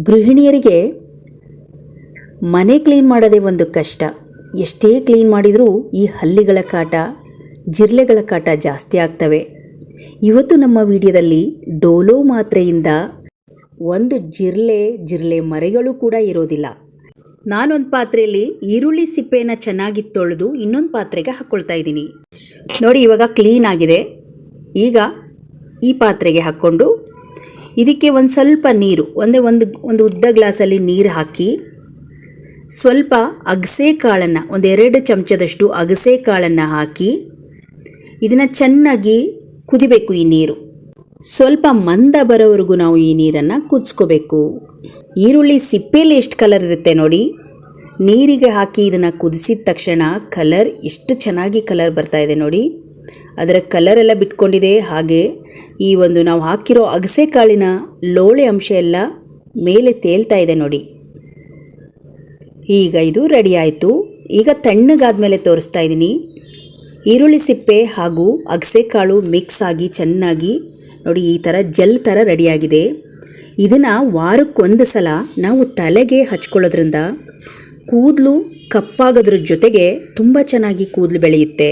ಗೃಹಿಣಿಯರಿಗೆ ಮನೆ ಕ್ಲೀನ್ ಮಾಡೋದೇ ಒಂದು ಕಷ್ಟ. ಎಷ್ಟೇ ಕ್ಲೀನ್ ಮಾಡಿದರೂ ಈ ಹಲ್ಲಿಗಳ ಕಾಟ, ಜಿರಳೆಗಳ ಕಾಟ ಜಾಸ್ತಿ ಆಗ್ತವೆ. ಇವತ್ತು ನಮ್ಮ ವಿಡಿಯೋದಲ್ಲಿ ಡೋಲೋ ಮಾತ್ರೆಯಿಂದ ಒಂದು ಜಿರಳೆ ಮರಿಗಳು ಕೂಡ ಇರೋದಿಲ್ಲ. ನಾನೊಂದು ಪಾತ್ರೆಯಲ್ಲಿ ಈರುಳ್ಳಿ ಸಿಪ್ಪೆಯನ್ನು ಚೆನ್ನಾಗಿ ತೊಳೆದು ಇನ್ನೊಂದು ಪಾತ್ರೆಗೆ ಹಾಕ್ಕೊಳ್ತಾ ಇದ್ದೀನಿ. ನೋಡಿ, ಇವಾಗ ಕ್ಲೀನ್ ಆಗಿದೆ. ಈಗ ಈ ಪಾತ್ರೆಗೆ ಹಾಕ್ಕೊಂಡು ಇದಕ್ಕೆ ಒಂದು ಸ್ವಲ್ಪ ನೀರು, ಒಂದು ಉದ್ದ ಗ್ಲಾಸಲ್ಲಿ ನೀರು ಹಾಕಿ ಸ್ವಲ್ಪ ಅಗಸೆ ಕಾಳನ್ನು, 2 ಚಮಚದಷ್ಟು ಅಗಸೆ ಕಾಳನ್ನು ಹಾಕಿ ಇದನ್ನು ಚೆನ್ನಾಗಿ ಕುದಿಬೇಕು. ಈ ನೀರು ಸ್ವಲ್ಪ ಮಂದ ಬರೋವರೆಗೂ ನಾವು ಈ ನೀರನ್ನು ಕುದಿಸ್ಕೋಬೇಕು. ಈರುಳ್ಳಿ ಸಿಪ್ಪೆಯಲ್ಲಿ ಎಷ್ಟು ಕಲರ್ ಇರುತ್ತೆ ನೋಡಿ. ನೀರಿಗೆ ಹಾಕಿ ಇದನ್ನು ಕುದಿಸಿದ ತಕ್ಷಣ ಕಲರ್ ಎಷ್ಟು ಚೆನ್ನಾಗಿ ಕಲರ್ ಬರ್ತಾ ಇದೆ ನೋಡಿ. ಅದರ ಕಲರ್ ಎಲ್ಲ ಬಿಟ್ಕೊಂಡಿದೆ. ಹಾಗೆ ಈ ನಾವು ಹಾಕಿರೋ ಅಗಸೆ ಕಾಳಿನ ಲೋಳೆ ಅಂಶ ಎಲ್ಲ ಮೇಲೆ ತೇಲ್ತಾ ಇದೆ ನೋಡಿ. ಈಗ ಇದು ರೆಡಿ ಆಯಿತು. ಈಗ ತಣ್ಣಗಾದ್ಮೇಲೆ ತೋರಿಸ್ತಾ ಇದ್ದೀನಿ. ಈರುಳ್ಳಿ ಸಿಪ್ಪೆ ಹಾಗೂ ಅಗಸೆ ಕಾಳು ಮಿಕ್ಸ್ ಆಗಿ ಚೆನ್ನಾಗಿ ನೋಡಿ ಈ ಥರ ಜೆಲ್ ಥರ ರೆಡಿಯಾಗಿದೆ. ಇದನ್ನು ವಾರಕ್ಕೊಂದು ಸಲ ನಾವು ತಲೆಗೆ ಹಚ್ಕೊಳ್ಳೋದ್ರಿಂದ ಕೂದಲು ಕಪ್ಪಾಗೋದ್ರ ಜೊತೆಗೆ ತುಂಬ ಚೆನ್ನಾಗಿ ಕೂದಲು ಬೆಳೆಯುತ್ತೆ.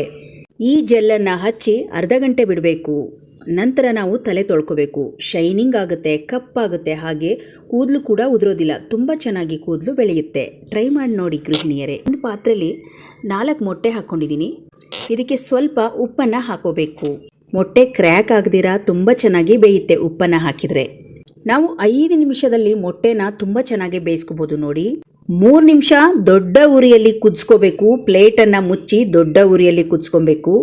ಈ ಜೆಲ್ಲನ್ನು ಹಚ್ಚಿ ಅರ್ಧ ಗಂಟೆ ಬಿಡಬೇಕು. ನಂತರ ನಾವು ತಲೆ ತೊಳ್ಕೋಬೇಕು. ಶೈನಿಂಗ್ ಆಗುತ್ತೆ, ಕಪ್ಪಾಗುತ್ತೆ, ಹಾಗೆ ಕೂದಲು ಕೂಡ ಉದುರೋದಿಲ್ಲ. ತುಂಬ ಚೆನ್ನಾಗಿ ಕೂದಲು ಬೆಳೆಯುತ್ತೆ. ಟ್ರೈ ಮಾಡಿ ನೋಡಿ ಗೃಹಿಣಿಯರೇ. ಒಂದು ಪಾತ್ರೆಯಲ್ಲಿ 4 ಮೊಟ್ಟೆ ಹಾಕ್ಕೊಂಡಿದ್ದೀನಿ. ಇದಕ್ಕೆ ಸ್ವಲ್ಪ ಉಪ್ಪನ್ನು ಹಾಕೋಬೇಕು. ಮೊಟ್ಟೆ ಕ್ರ್ಯಾಕ್ ಆಗದಿರಾ ತುಂಬ ಚೆನ್ನಾಗಿ ಬೇಯುತ್ತೆ ಉಪ್ಪನ್ನು ಹಾಕಿದರೆ. ನಾವು 5 ನಿಮಿಷದಲ್ಲಿ ಮೊಟ್ಟೆನ ತುಂಬ ಚೆನ್ನಾಗಿ ಬೇಯಿಸ್ಕೋಬೋದು ನೋಡಿ. 3 ನಿಮಿಷ ದೊಡ್ಡ ಉರಿಯಲ್ಲಿ ಕುದಿಸ್ಕೋಬೇಕು. ಪ್ಲೇಟನ್ನು ಮುಚ್ಚಿ ದೊಡ್ಡ ಉರಿಯಲ್ಲಿ ಕುದಿಸ್ಕೊಬೇಕು.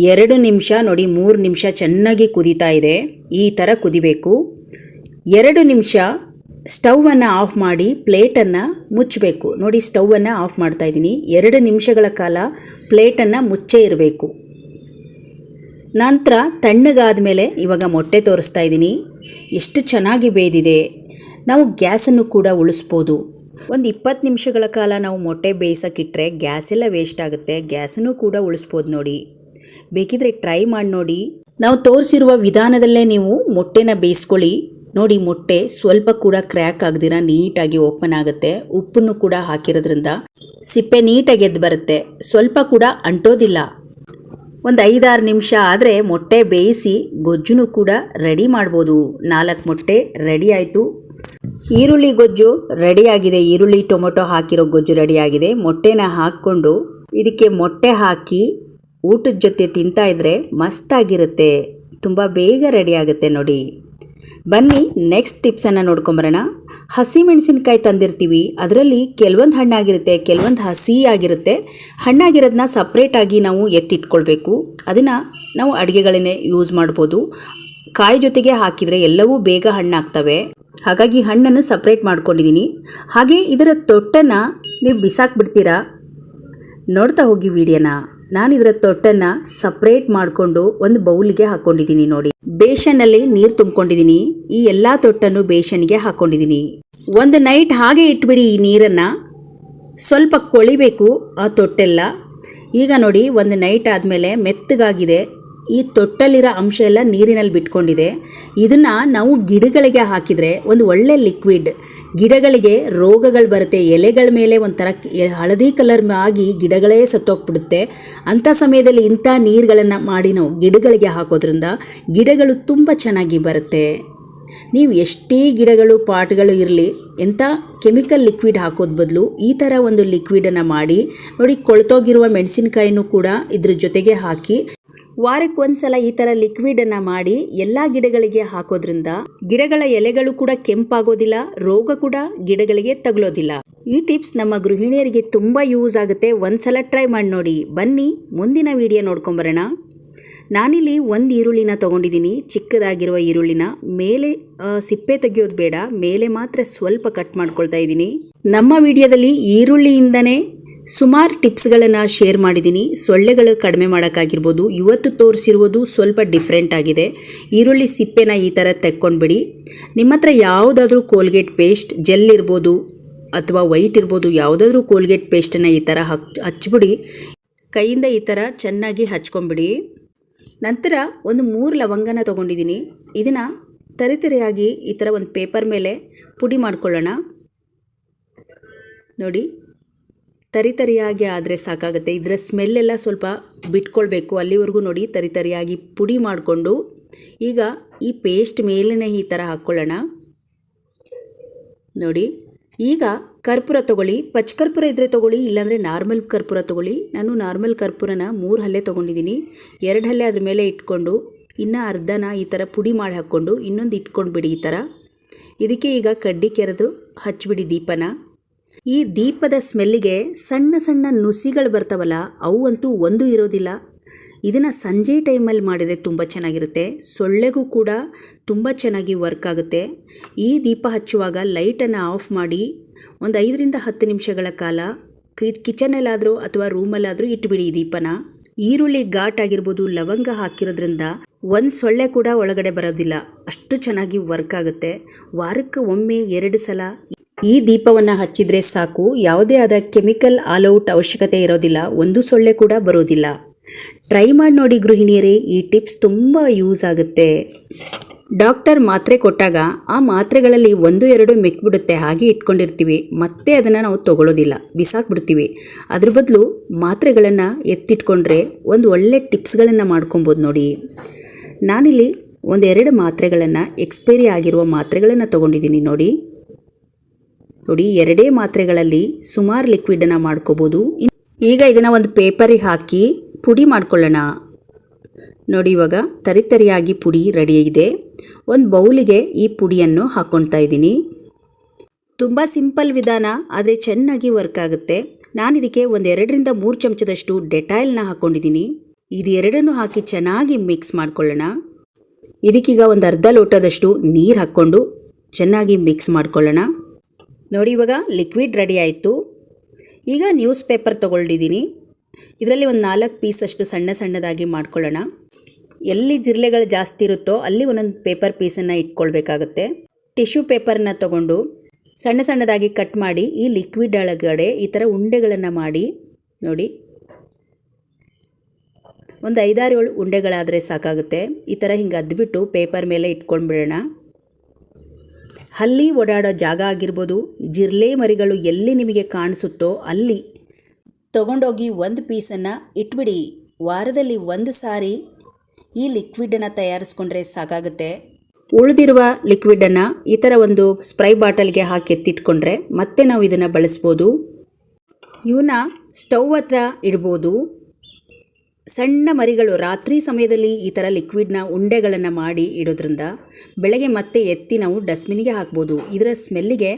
2 ನಿಮಿಷ ನೋಡಿ, 3 ನಿಮಿಷ ಚೆನ್ನಾಗಿ ಕುದೀತಾ ಇದೆ. ಈ ಥರ ಕುದಿಬೇಕು. 2 ನಿಮಿಷ ಸ್ಟವನ್ನು ಆಫ್ ಮಾಡಿ ಪ್ಲೇಟನ್ನು ಮುಚ್ಚಬೇಕು ನೋಡಿ. ಸ್ಟವನ್ನು ಆಫ್ ಮಾಡ್ತಾ ಇದ್ದೀನಿ. 2 ನಿಮಿಷಗಳ ಕಾಲ ಪ್ಲೇಟನ್ನು ಮುಚ್ಚೇ ಇರಬೇಕು. ನಂತರ ತಣ್ಣಗಾದ ಮೇಲೆ ಇವಾಗ ಮೊಟ್ಟೆ ತೋರಿಸ್ತಾ ಇದ್ದೀನಿ. ಎಷ್ಟು ಚೆನ್ನಾಗಿ ಬೇಯ್ದಿದೆ. ನಾವು ಗ್ಯಾಸನ್ನು ಕೂಡ ಉಳಿಸ್ಬೋದು. ಒಂದು 20 ನಿಮಿಷಗಳ ಕಾಲ ನಾವು ಮೊಟ್ಟೆ ಬೇಯಿಸೋಕ್ಕಿಟ್ರೆ ಗ್ಯಾಸ್ ಎಲ್ಲ ವೇಸ್ಟ್ ಆಗುತ್ತೆ. ಗ್ಯಾಸನ್ನು ಕೂಡ ಉಳಿಸ್ಬೋದು ನೋಡಿ. ಬೇಕಿದ್ರೆ ಟ್ರೈ ಮಾಡಿ ನೋಡಿ. ನಾವು ತೋರಿಸಿರುವ ವಿಧಾನದಲ್ಲೇ ನೀವು ಮೊಟ್ಟೆನ ಬೇಯಿಸ್ಕೊಳ್ಳಿ ನೋಡಿ. ಮೊಟ್ಟೆ ಸ್ವಲ್ಪ ಕೂಡ ಕ್ರ್ಯಾಕ್ ಆಗದಿರ ನೀಟಾಗಿ ಓಪನ್ ಆಗುತ್ತೆ. ಉಪ್ಪನ್ನು ಕೂಡ ಹಾಕಿರೋದ್ರಿಂದ ಸಿಪ್ಪೆ ನೀಟಾಗಿ ಎದ್ದು ಬರುತ್ತೆ. ಸ್ವಲ್ಪ ಕೂಡ ಅಂಟೋದಿಲ್ಲ. ಒಂದು 5-6 ನಿಮಿಷ ಆದರೆ ಮೊಟ್ಟೆ ಬೇಯಿಸಿ ಗೊಜ್ಜುನು ಕೂಡ ರೆಡಿ ಮಾಡ್ಬೋದು. 4 ಮೊಟ್ಟೆ ರೆಡಿ ಆಯಿತು. ಈರುಳ್ಳಿ ಗೊಜ್ಜು ರೆಡಿಯಾಗಿದೆ. ಈರುಳ್ಳಿ ಟೊಮೊಟೊ ಹಾಕಿರೋ ಗೊಜ್ಜು ರೆಡಿಯಾಗಿದೆ. ಮೊಟ್ಟೆನ ಹಾಕ್ಕೊಂಡು ಇದಕ್ಕೆ ಮೊಟ್ಟೆ ಹಾಕಿ ಊಟದ ಜೊತೆ ತಿಂತಾ ಇದ್ದರೆ ಮಸ್ತಾಗಿರುತ್ತೆ. ತುಂಬ ಬೇಗ ರೆಡಿಯಾಗುತ್ತೆ ನೋಡಿ. ಬನ್ನಿ ನೆಕ್ಸ್ಟ್ ಟಿಪ್ಸನ್ನು ನೋಡ್ಕೊಂಬರೋಣ. ಹಸಿಮೆಣಸಿನ್ಕಾಯಿ ತಂದಿರ್ತೀವಿ. ಅದರಲ್ಲಿ ಕೆಲವೊಂದು ಹಣ್ಣಾಗಿರುತ್ತೆ, ಕೆಲವೊಂದು ಹಸಿ ಆಗಿರುತ್ತೆ. ಹಣ್ಣಾಗಿರೋದನ್ನ ಸಪ್ರೇಟಾಗಿ ನಾವು ಎತ್ತಿಟ್ಕೊಳ್ಬೇಕು. ಅದನ್ನು ನಾವು ಅಡುಗೆಗಳನ್ನೇ ಯೂಸ್ ಮಾಡ್ಬೋದು. ಕಾಯಿ ಜೊತೆಗೆ ಹಾಕಿದರೆ ಎಲ್ಲವೂ ಬೇಗ ಹಣ್ಣಾಗ್ತವೆ. ಹಾಗಾಗಿ ಹಣ್ಣನ್ನು ಸಪ್ರೇಟ್ ಮಾಡ್ಕೊಂಡಿದ್ದೀನಿ. ಹಾಗೆ ಇದರ ತೊಟ್ಟನ್ನು ನೀವು ಬಿಸಾಕ್ಬಿಡ್ತೀರಾ, ನೋಡ್ತಾ ಹೋಗಿ ವಿಡಿಯೋನ. ನಾನು ಇದರ ತೊಟ್ಟನ್ನು ಸಪ್ರೇಟ್ ಮಾಡಿಕೊಂಡು ಒಂದು ಬೌಲ್ಗೆ ಹಾಕ್ಕೊಂಡಿದ್ದೀನಿ ನೋಡಿ. ಬೇಷನ್ನಲ್ಲಿ ನೀರು ತುಂಬ್ಕೊಂಡಿದ್ದೀನಿ. ಈ ಎಲ್ಲ ತೊಟ್ಟನ್ನು ಬೇಷನ್ಗೆ ಹಾಕ್ಕೊಂಡಿದ್ದೀನಿ. ಒಂದು ನೈಟ್ ಹಾಗೆ ಇಟ್ಬಿಡಿ. ಈ ನೀರನ್ನು ಸ್ವಲ್ಪ ಕೊಳಿಬೇಕು ಆ ತೊಟ್ಟೆಲ್ಲ. ಈಗ ನೋಡಿ, ಒಂದು ನೈಟ್ ಆದಮೇಲೆ ಮೆತ್ತಗಾಗಿದೆ. ಈ ತೊಟ್ಟಲ್ಲಿರೋ ಅಂಶ ಎಲ್ಲ ನೀರಿನಲ್ಲಿ ಬಿಟ್ಕೊಂಡಿದೆ. ಇದನ್ನು ನಾವು ಗಿಡಗಳಿಗೆ ಹಾಕಿದರೆ ಒಂದು ಒಳ್ಳೆ ಲಿಕ್ವಿಡ್. ಗಿಡಗಳಿಗೆ ರೋಗಗಳು ಬರುತ್ತೆ. ಎಲೆಗಳ ಮೇಲೆ ಒಂಥರ ಹಳದಿ ಕಲರ್ ಆಗಿ ಗಿಡಗಳೇ ಸತ್ತೋಗ್ಬಿಡುತ್ತೆ. ಅಂಥ ಸಮಯದಲ್ಲಿ ಇಂಥ ನೀರುಗಳನ್ನು ಮಾಡಿ ನಾವು ಗಿಡಗಳಿಗೆ ಹಾಕೋದ್ರಿಂದ ಗಿಡಗಳು ತುಂಬ ಚೆನ್ನಾಗಿ ಬರುತ್ತೆ. ನೀವು ಎಷ್ಟೇ ಗಿಡಗಳು ಪಾಟ್ಗಳು ಇರಲಿ, ಎಂಥ ಕೆಮಿಕಲ್ ಲಿಕ್ವಿಡ್ ಹಾಕೋದು ಬದಲು ಈ ಥರ ಒಂದು ಲಿಕ್ವಿಡನ್ನು ಮಾಡಿ ನೋಡಿ. ಕೊಳ್ತೋಗಿರುವ ಮೆಣಸಿನಕಾಯಿನೂ ಕೂಡ ಇದ್ರ ಜೊತೆಗೆ ಹಾಕಿ ವಾರಕ್ಕೊಂದು ಸಲ ಈ ಥರ ಲಿಕ್ವಿಡನ್ನು ಮಾಡಿ ಎಲ್ಲ ಗಿಡಗಳಿಗೆ ಹಾಕೋದ್ರಿಂದ ಗಿಡಗಳ ಎಲೆಗಳು ಕೂಡ ಕೆಂಪಾಗೋದಿಲ್ಲ, ರೋಗ ಕೂಡ ಗಿಡಗಳಿಗೆ ತಗುಲೋದಿಲ್ಲ. ಈ ಟಿಪ್ಸ್ ನಮ್ಮ ಗೃಹಿಣಿಯರಿಗೆ ತುಂಬ ಯೂಸ್ ಆಗುತ್ತೆ. ಒಂದ್ಸಲ ಟ್ರೈ ಮಾಡಿ ನೋಡಿ. ಬನ್ನಿ ಮುಂದಿನ ವಿಡಿಯೋ ನೋಡ್ಕೊಂಬರೋಣ. ನಾನಿಲ್ಲಿ 1 ಈರುಳ್ಳಿನ ತೊಗೊಂಡಿದ್ದೀನಿ. ಚಿಕ್ಕದಾಗಿರುವ ಈರುಳ್ಳಿನ ಮೇಲೆ ಸಿಪ್ಪೆ ತೆಗೆಯೋದು ಬೇಡ, ಮೇಲೆ ಮಾತ್ರ ಸ್ವಲ್ಪ ಕಟ್ ಮಾಡ್ಕೊಳ್ತಾ ಇದ್ದೀನಿ. ನಮ್ಮ ವಿಡಿಯೋದಲ್ಲಿ ಈರುಳ್ಳಿಯಿಂದನೇ ಸುಮಾರು ಟಿಪ್ಸ್ಗಳನ್ನು ಶೇರ್ ಮಾಡಿದ್ದೀನಿ. ಸೊಳ್ಳೆಗಳು ಕಡಿಮೆ ಮಾಡೋಕ್ಕಾಗಿರ್ಬೋದು. ಇವತ್ತು ತೋರಿಸಿರುವುದು ಸ್ವಲ್ಪ ಡಿಫ್ರೆಂಟ್ ಆಗಿದೆ. ಈರುಳ್ಳಿ ಸಿಪ್ಪೆನ ಈ ಥರ ತೆಕ್ಕೊಂಡ್ಬಿಡಿ. ನಿಮ್ಮ ಹತ್ರ ಯಾವುದಾದ್ರೂ ಕೋಲ್ಗೇಟ್ ಪೇಸ್ಟ್ ಜೆಲ್ ಇರ್ಬೋದು ಅಥವಾ ವೈಟ್ ಇರ್ಬೋದು, ಯಾವುದಾದ್ರೂ ಕೋಲ್ಗೇಟ್ ಪೇಸ್ಟನ್ನು ಈ ಥರ ಹಚ್ಬಿಡಿ. ಕೈಯಿಂದ ಈ ಥರ ಚೆನ್ನಾಗಿ ಹಚ್ಕೊಂಬಿಡಿ. ನಂತರ ಒಂದು 3 ಲವಂಗನ ತೊಗೊಂಡಿದ್ದೀನಿ. ಇದನ್ನು ತರಿತರಿಯಾಗಿ ಈ ಥರ ಒಂದು ಪೇಪರ್ ಮೇಲೆ ಪುಡಿ ಮಾಡ್ಕೊಳ್ಳೋಣ. ನೋಡಿ, ತರಿತರಿಯಾಗಿ ಆದರೆ ಸಾಕಾಗುತ್ತೆ. ಇದರ ಸ್ಮೆಲ್ಲೆಲ್ಲ ಸ್ವಲ್ಪ ಬಿಟ್ಕೊಳ್ಬೇಕು, ಅಲ್ಲಿವರೆಗೂ ನೋಡಿ ತರಿತರಿಯಾಗಿ ಪುಡಿ ಮಾಡಿಕೊಂಡು ಈಗ ಈ ಪೇಸ್ಟ್ ಮೇಲೇ ಈ ಥರ ಹಾಕ್ಕೊಳ್ಳೋಣ. ನೋಡಿ, ಈಗ ಕರ್ಪೂರ ತೊಗೊಳ್ಳಿ. ಪಚ್ಚಕರ್ಪೂರ ಇದ್ದರೆ ತೊಗೊಳ್ಳಿ, ಇಲ್ಲಾಂದರೆ ನಾರ್ಮಲ್ ಕರ್ಪೂರ ತೊಗೊಳ್ಳಿ. ನಾನು ನಾರ್ಮಲ್ ಕರ್ಪೂರನ 3 ಹಲ್ಲೆ ತೊಗೊಂಡಿದ್ದೀನಿ. 2 ಹಲ್ಲೆ ಅದ್ರ ಮೇಲೆ ಇಟ್ಕೊಂಡು ಇನ್ನು ಅರ್ಧನ ಈ ಥರ ಪುಡಿ ಮಾಡಿ ಹಾಕ್ಕೊಂಡು ಇನ್ನೊಂದು ಇಟ್ಕೊಂಡು ಬಿಡಿ. ಈ ಥರ ಇದಕ್ಕೆ ಈಗ ಕಡ್ಡಿ ಕೆರೆದು ಹಚ್ಚಿಬಿಡಿ ದೀಪನ. ಈ ದೀಪದ ಸ್ಮೆಲ್ಲಿಗೆ ಸಣ್ಣ ಸಣ್ಣ ನುಸಿಗಳು ಬರ್ತಾವಲ್ಲ, ಅವು ಅಂತೂ ಒಂದು ಇರೋದಿಲ್ಲ. ಇದನ್ನು ಸಂಜೆ ಟೈಮಲ್ಲಿ ಮಾಡಿದರೆ ತುಂಬ ಚೆನ್ನಾಗಿರುತ್ತೆ. ಸೊಳ್ಳೆಗೂ ಕೂಡ ತುಂಬ ಚೆನ್ನಾಗಿ ವರ್ಕ್ ಆಗುತ್ತೆ. ಈ ದೀಪ ಹಚ್ಚುವಾಗ ಲೈಟನ್ನು ಆಫ್ ಮಾಡಿ ಒಂದು 5ರಿಂದ 10 ನಿಮಿಷಗಳ ಕಾಲ ಕಿಚನಲ್ಲಾದರೂ ಅಥವಾ ರೂಮಲ್ಲಾದರೂ ಇಟ್ಬಿಡಿ ಈ ದೀಪನ. ಈರುಳ್ಳಿ ಘಾಟ್ ಆಗಿರ್ಬೋದು, ಲವಂಗ ಹಾಕಿರೋದ್ರಿಂದ ಒಂದು ಸೊಳ್ಳೆ ಕೂಡ ಒಳಗಡೆ ಬರೋದಿಲ್ಲ. ಅಷ್ಟು ಚೆನ್ನಾಗಿ ವರ್ಕ್ ಆಗುತ್ತೆ. ವಾರಕ್ಕೆ ಒಮ್ಮೆ 2 ಸಲ ಈ ದೀಪವನ್ನು ಹಚ್ಚಿದರೆ ಸಾಕು. ಯಾವುದೇ ಆದ ಕೆಮಿಕಲ್ ಆಲ್ಔಟ್ ಅವಶ್ಯಕತೆ ಇರೋದಿಲ್ಲ. ಒಂದು ಸೊಳ್ಳೆ ಕೂಡ ಬರೋದಿಲ್ಲ. ಟ್ರೈ ಮಾಡಿ ನೋಡಿ ಗೃಹಿಣಿಯರೇ, ಈ ಟಿಪ್ಸ್ ತುಂಬ ಯೂಸ್ ಆಗುತ್ತೆ. ಡಾಕ್ಟರ್ ಮಾತ್ರೆ ಕೊಟ್ಟಾಗ ಆ ಮಾತ್ರೆಗಳಲ್ಲಿ 1-2 ಮೆಕ್ಬಿಡುತ್ತೆ, ಹಾಗೆ ಇಟ್ಕೊಂಡಿರ್ತೀವಿ. ಮತ್ತೆ ಅದನ್ನು ನಾವು ತೊಗೊಳ್ಳೋದಿಲ್ಲ, ಬಿಸಾಕ್ಬಿಡ್ತೀವಿ. ಅದ್ರ ಬದಲು ಮಾತ್ರೆಗಳನ್ನು ಎತ್ತಿಟ್ಕೊಂಡ್ರೆ ಒಂದು ಒಳ್ಳೆ ಟಿಪ್ಸ್ಗಳನ್ನು ಮಾಡ್ಕೊಬೋದು. ನೋಡಿ, ನಾನಿಲ್ಲಿ 1-2 ಮಾತ್ರೆಗಳನ್ನು ಎಕ್ಸ್ಪೈರಿ ಆಗಿರುವ ಮಾತ್ರೆಗಳನ್ನು ತೊಗೊಂಡಿದ್ದೀನಿ. ನೋಡಿ, 2 ಮಾತ್ರೆಗಳಲ್ಲಿ ಸುಮಾರು ಲಿಕ್ವಿಡನ್ನು ಮಾಡ್ಕೋಬೋದು. ಈಗ ಇದನ್ನು ಒಂದು ಪೇಪರಿಗೆ ಹಾಕಿ ಪುಡಿ ಮಾಡ್ಕೊಳ್ಳೋಣ. ನೋಡಿ, ಇವಾಗ ತರಿತರಿಯಾಗಿ ಪುಡಿ ರೆಡಿ ಇದೆ. ಒಂದು ಬೌಲಿಗೆ ಈ ಪುಡಿಯನ್ನು ಹಾಕ್ಕೊಳ್ತಾ ಇದ್ದೀನಿ. ತುಂಬ ಸಿಂಪಲ್ ವಿಧಾನ, ಆದರೆ ಚೆನ್ನಾಗಿ ವರ್ಕ್ ಆಗುತ್ತೆ. ನಾನು ಇದಕ್ಕೆ 1-2ರಿಂದ 3 ಚಮಚದಷ್ಟು ಡೆಟಾಯಿಲ್ನ ಹಾಕ್ಕೊಂಡಿದ್ದೀನಿ. ಇದು 2 ಹಾಕಿ ಚೆನ್ನಾಗಿ ಮಿಕ್ಸ್ ಮಾಡ್ಕೊಳ್ಳೋಣ. ಇದಕ್ಕೀಗ ಒಂದು ಅರ್ಧ ಲೋಟದಷ್ಟು ನೀರು ಹಾಕ್ಕೊಂಡು ಚೆನ್ನಾಗಿ ಮಿಕ್ಸ್ ಮಾಡ್ಕೊಳ್ಳೋಣ. ನೋಡಿ, ಇವಾಗ ಲಿಕ್ವಿಡ್ ರೆಡಿ ಆಯಿತು. ಈಗ ನ್ಯೂಸ್ ಪೇಪರ್ ತೊಗೊಂಡಿದ್ದೀನಿ. ಇದರಲ್ಲಿ ಒಂದು 4 ಪೀಸಷ್ಟು ಸಣ್ಣದಾಗಿ ಮಾಡ್ಕೊಳ್ಳೋಣ. ಎಲ್ಲಿ ಜಿರಳೆಗಳು ಜಾಸ್ತಿ ಇರುತ್ತೋ ಅಲ್ಲಿ ಒಂದೊಂದು ಪೇಪರ್ ಪೀಸನ್ನು ಇಟ್ಕೊಳ್ಬೇಕಾಗುತ್ತೆ. ಟಿಶ್ಯೂ ಪೇಪರ್ನ ತೊಗೊಂಡು ಸಣ್ಣದಾಗಿ ಕಟ್ ಮಾಡಿ ಈ ಲಿಕ್ವಿಡ್ ಒಳಗಡೆ ಈ ಥರ ಉಂಡೆಗಳನ್ನು ಮಾಡಿ. ನೋಡಿ, ಒಂದು 5-6 ಉಂಡೆಗಳಾದರೆ ಸಾಕಾಗುತ್ತೆ. ಈ ಥರ ಹಿಂಗೆ ಅದ್ಬಿಟ್ಟು ಪೇಪರ್ ಮೇಲೆ ಇಟ್ಕೊಂಡು ಬಿಡೋಣ. ಹಲ್ಲಿ ಓಡಾಡೋ ಜಾಗ ಆಗಿರ್ಬೋದು, ಜಿರಳೆ ಮರಿಗಳು ಎಲ್ಲಿ ನಿಮಗೆ ಕಾಣಿಸುತ್ತೋ ಅಲ್ಲಿ ತೊಗೊಂಡೋಗಿ ಒಂದು ಪೀಸನ್ನು ಇಟ್ಬಿಡಿ. ವಾರದಲ್ಲಿ 1 ಸಾರಿ ಈ ಲಿಕ್ವಿಡನ್ನು ತಯಾರಿಸ್ಕೊಂಡ್ರೆ ಸಾಕಾಗುತ್ತೆ. ಉಳಿದಿರುವ ಲಿಕ್ವಿಡನ್ನು ಈ ಥರ ಒಂದು ಸ್ಪ್ರೈ ಬಾಟಲ್ಗೆ ಹಾಕಿ ಎತ್ತಿಟ್ಕೊಂಡ್ರೆ ಮತ್ತೆ ನಾವು ಇದನ್ನು ಬಳಸ್ಬೋದು. ಇವನ್ನ ಸ್ಟವ್ ಹತ್ರ ಇಡ್ಬೋದು. ಸಣ್ಣ ಮರಿಗಳು ರಾತ್ರಿ ಸಮಯದಲ್ಲಿ ಈ ಥರ ಲಿಕ್ವಿಡ್ನ ಉಂಡೆಗಳನ್ನು ಮಾಡಿ ಇಡೋದ್ರಿಂದ ಬೆಳಗ್ಗೆ ಮತ್ತೆ ಎತ್ತಿ ನಾವು ಡಸ್ಟ್ಬಿನ್ಗೆ ಹಾಕ್ಬೋದು. ಇದರ ಸ್ಮೆಲ್ಲಿಗೆ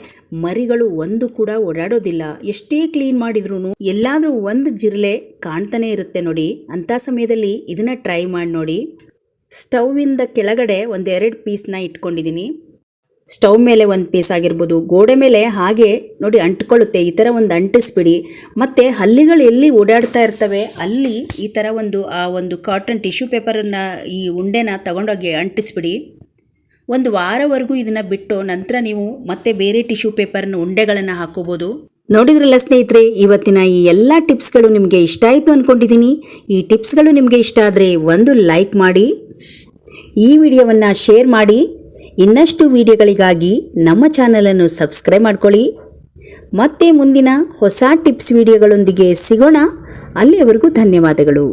ಮರಿಗಳು ಒಂದು ಕೂಡ ಓಡಾಡೋದಿಲ್ಲ. ಎಷ್ಟೇ ಕ್ಲೀನ್ ಮಾಡಿದ್ರೂ ಎಲ್ಲಾದರೂ ಒಂದು ಜಿರಳೆ ಕಾಣ್ತಾನೆ ಇರುತ್ತೆ. ನೋಡಿ, ಅಂಥ ಸಮಯದಲ್ಲಿ ಇದನ್ನು ಟ್ರೈ ಮಾಡಿ ನೋಡಿ. ಸ್ಟವ್ವಿಂದ ಕೆಳಗಡೆ 1-2 ಪೀಸ್ನ ಇಟ್ಕೊಂಡಿದ್ದೀನಿ. ಸ್ಟವ್ ಮೇಲೆ 1 ಪೀಸ್ ಆಗಿರ್ಬೋದು, ಗೋಡೆ ಮೇಲೆ ಹಾಗೆ ನೋಡಿ ಅಂಟ್ಕೊಳ್ಳುತ್ತೆ. ಈ ಥರ ಒಂದು ಅಂಟಿಸ್ಬಿಡಿ. ಮತ್ತು ಹಲ್ಲಿಗಳು ಎಲ್ಲಿ ಓಡಾಡ್ತಾ ಇರ್ತವೆ ಅಲ್ಲಿ ಈ ಥರ ಒಂದು ಕಾಟನ್ ಟಿಶ್ಯೂ ಪೇಪರನ್ನು ಈ ಉಂಡೆನ ತಗೊಂಡೋಗಿ ಅಂಟಿಸ್ಬಿಡಿ. 1 ವಾರವರೆಗೂ ಇದನ್ನು ಬಿಟ್ಟು ನಂತರ ನೀವು ಮತ್ತೆ ಬೇರೆ ಟಿಶ್ಯೂ ಪೇಪರ್ನ ಉಂಡೆಗಳನ್ನು ಹಾಕೋಬೋದು. ನೋಡಿದ್ರಲ್ಲ ಸ್ನೇಹಿತರೆ, ಇವತ್ತಿನ ಈ ಎಲ್ಲ ಟಿಪ್ಸ್ಗಳು ನಿಮಗೆ ಇಷ್ಟ ಆಯಿತು ಅಂದ್ಕೊಂಡಿದ್ದೀನಿ. ಈ ಟಿಪ್ಸ್ಗಳು ನಿಮಗೆ ಇಷ್ಟ ಆದರೆ ಒಂದು ಲೈಕ್ ಮಾಡಿ, ಈ ವಿಡಿಯೋವನ್ನು ಶೇರ್ ಮಾಡಿ. ಇನ್ನಷ್ಟು ವಿಡಿಯೋಗಳಿಗಾಗಿ ನಮ್ಮ ಚಾನಲನ್ನು ಸಬ್ಸ್ಕ್ರೈಬ್ ಮಾಡ್ಕೊಳ್ಳಿ. ಮತ್ತೆ ಮುಂದಿನ ಹೊಸ ಟಿಪ್ಸ್ ವಿಡಿಯೋಗಳೊಂದಿಗೆ ಸಿಗೋಣ. ಅಲ್ಲಿಯವರೆಗೂ ಧನ್ಯವಾದಗಳು.